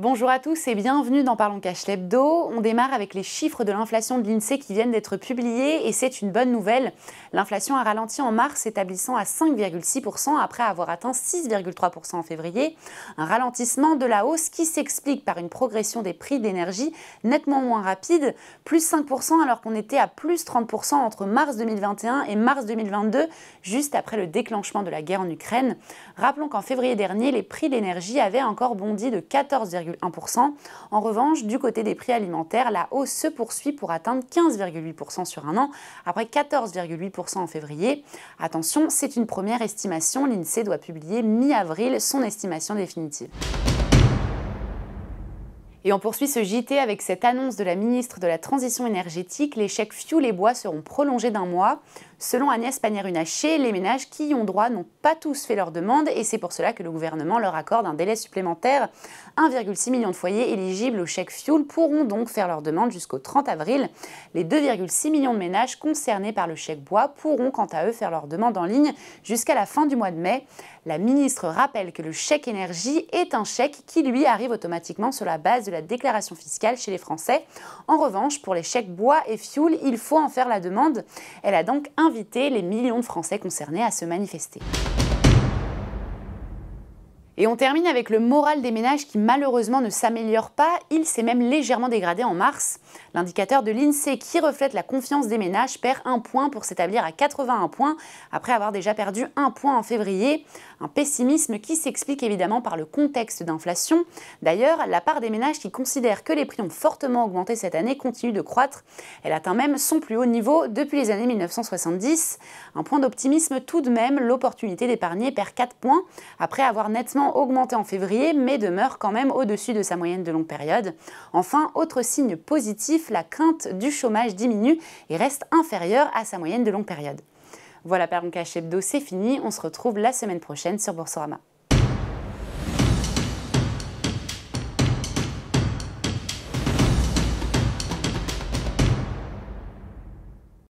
Bonjour à tous et bienvenue dans Parlons Cash l'hebdo. On démarre avec les chiffres de l'inflation de l'INSEE qui viennent d'être publiés et c'est une bonne nouvelle. L'inflation a ralenti en mars, s'établissant à 5,6% après avoir atteint 6,3% en février. Un ralentissement de la hausse qui s'explique par une progression des prix d'énergie nettement moins rapide, plus 5% alors qu'on était à plus 30% entre mars 2021 et mars 2022, juste après le déclenchement de la guerre en Ukraine. Rappelons qu'en février dernier, les prix de l'énergie avaient encore bondi de 14,1%. En revanche, du côté des prix alimentaires, la hausse se poursuit pour atteindre 15,8% sur un an, après 14,8% en février. Attention, c'est une première estimation, l'INSEE doit publier mi-avril son estimation définitive. Et on poursuit ce JT avec cette annonce de la ministre de la Transition énergétique. Les chèques fioul et bois seront prolongés d'un mois. Selon Agnès Pannier-Runacher, les ménages qui y ont droit n'ont pas tous fait leur demande et c'est pour cela que le gouvernement leur accorde un délai supplémentaire. 1,6 million de foyers éligibles au chèque fioul pourront donc faire leur demande jusqu'au 30 avril. Les 2,6 millions de ménages concernés par le chèque bois pourront quant à eux faire leur demande en ligne jusqu'à la fin du mois de mai. La ministre rappelle que le chèque énergie est un chèque qui lui arrive automatiquement sur la base de la déclaration fiscale chez les Français. En revanche, pour les chèques bois et fioul, il faut en faire la demande. Elle a donc invité les millions de Français concernés à se manifester. Et on termine avec le moral des ménages qui malheureusement ne s'améliore pas, il s'est même légèrement dégradé en mars. L'indicateur de l'INSEE qui reflète la confiance des ménages perd 1 point pour s'établir à 81 points après avoir déjà perdu 1 point en février. Un pessimisme qui s'explique évidemment par le contexte d'inflation. D'ailleurs, la part des ménages qui considèrent que les prix ont fortement augmenté cette année continue de croître. Elle atteint même son plus haut niveau depuis les années 1970. Un point d'optimisme tout de même, l'opportunité d'épargner perd 4 points après avoir nettement augmenté en février, mais demeure quand même au-dessus de sa moyenne de longue période. Enfin, autre signe positif, la crainte du chômage diminue et reste inférieure à sa moyenne de longue période. Voilà, Parlons Cash Hebdo, c'est fini. On se retrouve la semaine prochaine sur Boursorama.